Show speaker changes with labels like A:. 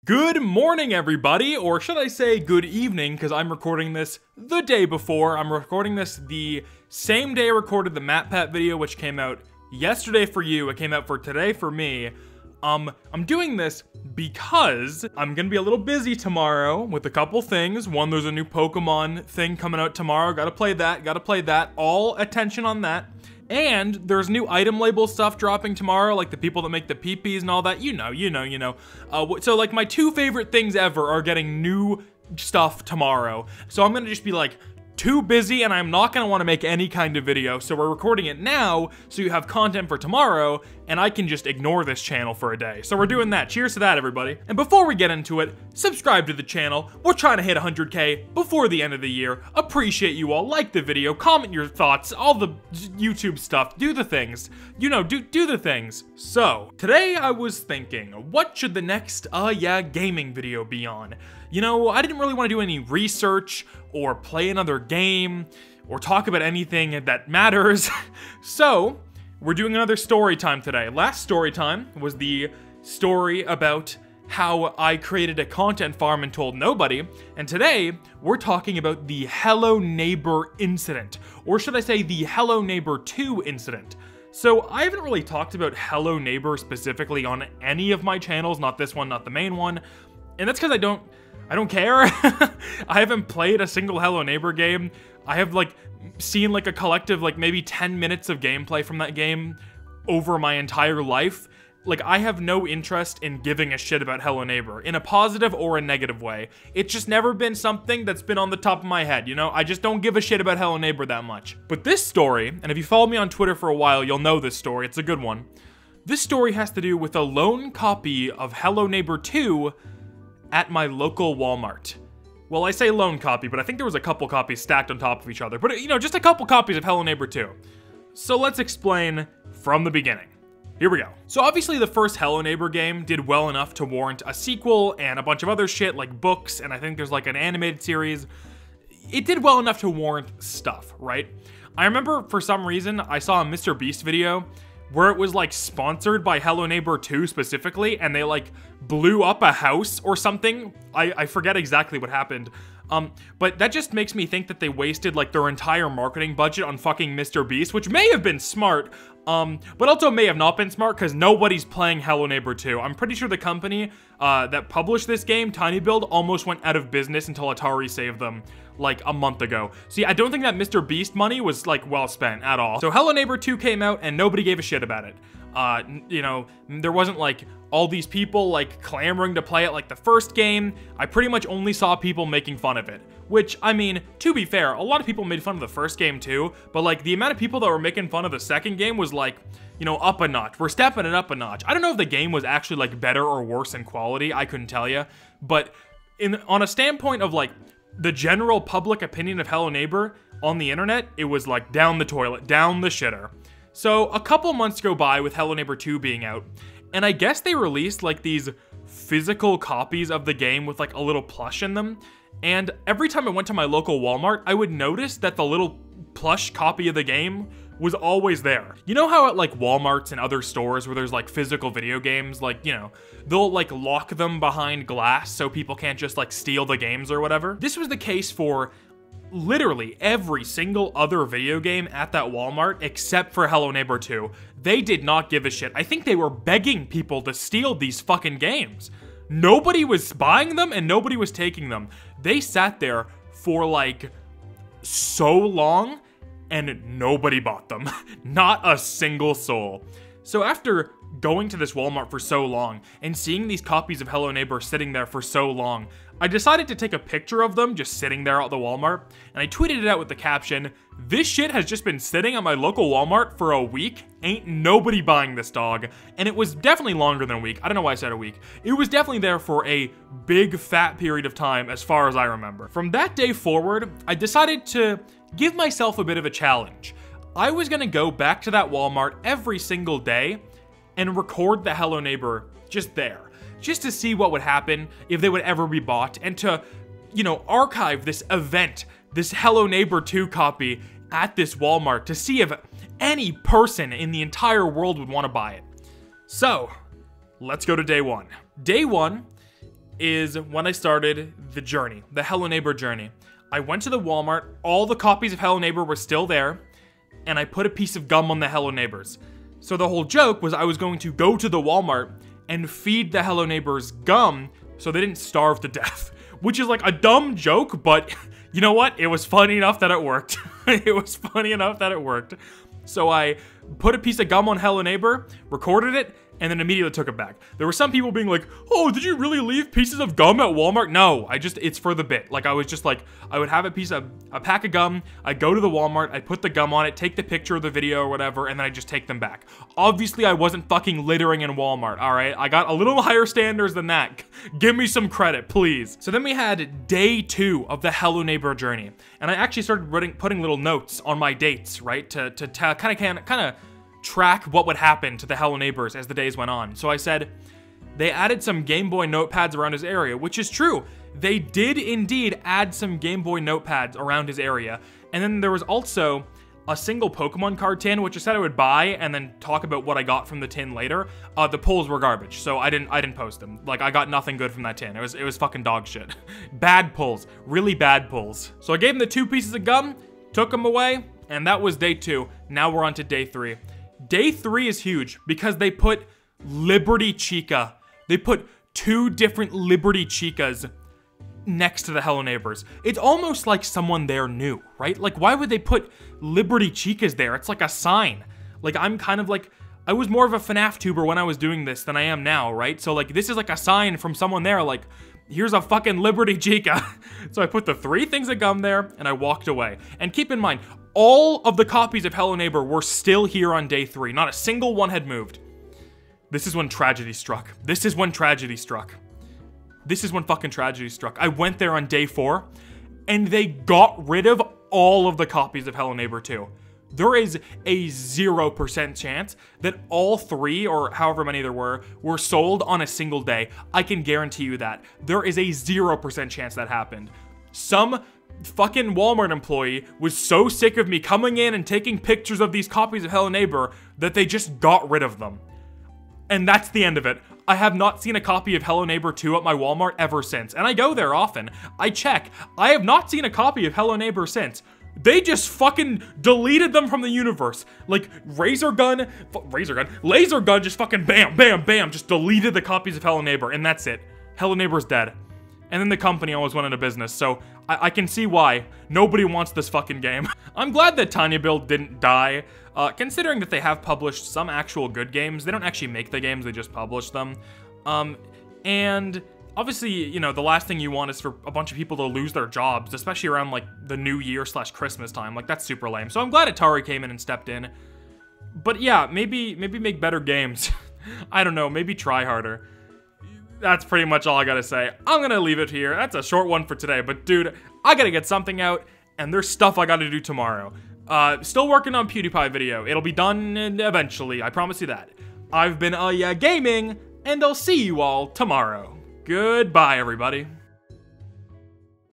A: Good morning, everybody, or should I say good evening, because I'm recording this the day before. I'm recording this the same day I recorded the MatPat video, which came out yesterday for you. It came out for today for me. I'm doing this because I'm gonna be a little busy tomorrow with a couple things. One, there's a new Pokemon thing coming out tomorrow. Gotta play that. All attention on that. And there's new item label stuff dropping tomorrow, like the people that make the peepees and all that. You know. So like my two favorite things ever are getting new stuff tomorrow. So I'm gonna just be like too busy and I'm not gonna wanna make any kind of video. So we're recording it now so you have content for tomorrow and I can just ignore this channel for a day. So we're doing that. Cheers to that, everybody. And before we get into it, subscribe to the channel. We're trying to hit 100K before the end of the year. Appreciate you all. Like the video, comment your thoughts, all the YouTube stuff. Do the things. You know, do the things. So, today I was thinking, what should the next, gaming video be on? You know, I didn't really want to do any research or play another game or talk about anything that matters. So, we're doing another story time today. Last story time was the story about how I created a content farm and told nobody. And today, we're talking about the Hello Neighbor incident. Or should I say the Hello Neighbor 2 incident. So I haven't really talked about Hello Neighbor specifically on any of my channels. Not this one, not the main one. And that's because I don't care. I haven't played a single Hello Neighbor game. I have seen a collective maybe 10 minutes of gameplay from that game over my entire life. I have no interest in giving a shit about Hello Neighbor in a positive or a negative way. It's just never been something that's been on the top of my head, you know? I just don't give a shit about Hello Neighbor that much. But this story, and if you follow me on Twitter for a while, you'll know this story. It's a good one. This story has to do with a lone copy of Hello Neighbor 2 at my local Walmart. Well, I say lone copy, but I think there was a couple copies stacked on top of each other. But, you know, just a couple copies of Hello Neighbor 2. So let's explain from the beginning. Here we go. So obviously the first Hello Neighbor game did well enough to warrant a sequel and a bunch of other shit like books, and I think there's an animated series. It did well enough to warrant stuff, right? I remember for some reason I saw a Mr. Beast video where it was sponsored by Hello Neighbor 2 specifically, and they blew up a house or something. I forget exactly what happened. But that just makes me think that they wasted their entire marketing budget on fucking Mr. Beast, which may have been smart, but also may have not been smart because nobody's playing Hello Neighbor 2. I'm pretty sure the company that published this game, tinyBuild, almost went out of business until Atari saved them a month ago. See, I don't think that Mr. Beast money was well spent at all. So Hello Neighbor 2 came out and nobody gave a shit about it. You know, there wasn't all these people clamoring to play it like the first game. I pretty much only saw people making fun of it. Which, I mean, to be fair, a lot of people made fun of the first game too, but the amount of people that were making fun of the second game was you know, up a notch. We're stepping it up a notch. I don't know if the game was actually better or worse in quality, I couldn't tell you, but on a standpoint of the general public opinion of Hello Neighbor on the internet, it was down the toilet, down the shitter. So a couple months go by with Hello Neighbor 2 being out, and I guess they released these physical copies of the game with a little plush in them. And every time I went to my local Walmart, I would notice that the little plush copy of the game was always there. You know how at Walmarts and other stores where there's physical video games, you know, they'll lock them behind glass so people can't just steal the games or whatever? This was the case for literally every single other video game at that Walmart except for Hello Neighbor 2. They did not give a shit. I think they were begging people to steal these fucking games. Nobody was buying them and nobody was taking them. They sat there for so long and nobody bought them. Not a single soul. So after going to this Walmart for so long and seeing these copies of Hello Neighbor sitting there for so long, I decided to take a picture of them just sitting there at the Walmart, and I tweeted it out with the caption, "This shit has just been sitting at my local Walmart for a week. Ain't nobody buying this dog." And it was definitely longer than a week. I don't know why I said a week. It was definitely there for a big fat period of time as far as I remember. From that day forward, I decided to give myself a bit of a challenge. I was gonna go back to that Walmart every single day and record the Hello Neighbor just there. Just to see what would happen, if they would ever be bought, and to, you know, archive this event, this Hello Neighbor 2 copy at this Walmart to see if any person in the entire world would want to buy it. So, let's go to day one. Day one, is when I started the journey, the Hello Neighbor journey. I went to the Walmart, all the copies of Hello Neighbor were still there, and I put a piece of gum on the Hello Neighbors. So the whole joke was I was going to go to the Walmart and feed the Hello Neighbors gum so they didn't starve to death. Which is like a dumb joke, but you know what? It was funny enough that it worked. It was funny enough that it worked. So I put a piece of gum on Hello Neighbor, recorded it, and then immediately took it back. There were some people being like, oh, did you really leave pieces of gum at Walmart? No, it's for the bit. Like, I was just like, I would have a pack of gum, I'd go to the Walmart, I'd put the gum on it, take the picture of the video or whatever, and then I'd just take them back. Obviously, I wasn't fucking littering in Walmart, alright? I got a little higher standards than that. Give me some credit, please. So then we had day 2 of the Hello Neighbor journey, and I actually started putting little notes on my dates, right? To kind of track what would happen to the Hello Neighbors as the days went on. So I said, they added some Game Boy notepads around his area, which is true. They did indeed add some Game Boy notepads around his area. And then there was also a single Pokemon card tin, which I said I would buy and then talk about what I got from the tin later. The pulls were garbage, so I didn't post them. Like, I got nothing good from that tin. It was fucking dog shit. Bad pulls, really bad pulls. So I gave him the 2 pieces of gum, took them away, and that was day 2. Now we're on to day 3. Day 3 is huge because they put Liberty Chica. They put 2 different Liberty Chicas next to the Hello Neighbors. It's almost like someone there knew, right? Like, why would they put Liberty Chicas there? It's like a sign. Like, I'm kind of like, I was more of a FNAF tuber when I was doing this than I am now, right? So, like, this is like a sign from someone there, like, here's a fucking Liberty Chica. So I put the 3 things of gum there, and I walked away. And keep in mind, all of the copies of Hello Neighbor were still here on day 3. Not a single one had moved. This is when tragedy struck. This is when tragedy struck. This is when fucking tragedy struck. I went there on day 4, and they got rid of all of the copies of Hello Neighbor 2. There is a 0% chance that all 3, or however many there were sold on a single day. I can guarantee you that. There is a 0% chance that happened. Some fucking Walmart employee was so sick of me coming in and taking pictures of these copies of Hello Neighbor that they just got rid of them. And that's the end of it. I have not seen a copy of Hello Neighbor 2 at my Walmart ever since. And I go there often. I check. I have not seen a copy of Hello Neighbor since. They just fucking deleted them from the universe. Like, laser gun, just fucking bam, bam, bam, just deleted the copies of Hello Neighbor, and that's it. Hello Neighbor's dead. And then the company almost went into business, so I can see why. Nobody wants this fucking game. I'm glad that tinyBuild didn't die, considering that they have published some actual good games. They don't actually make the games, they just publish them. And obviously, you know, the last thing you want is for a bunch of people to lose their jobs, especially around, like, the New Year / Christmas time. Like, that's super lame. So I'm glad Atari came in and stepped in. But yeah, maybe make better games. I don't know, maybe try harder. That's pretty much all I gotta say. I'm gonna leave it here. That's a short one for today, but dude, I gotta get something out, and there's stuff I gotta do tomorrow. Still working on PewDiePie video. It'll be done eventually, I promise you that. I've been gaming, and I'll see you all tomorrow. Goodbye, everybody.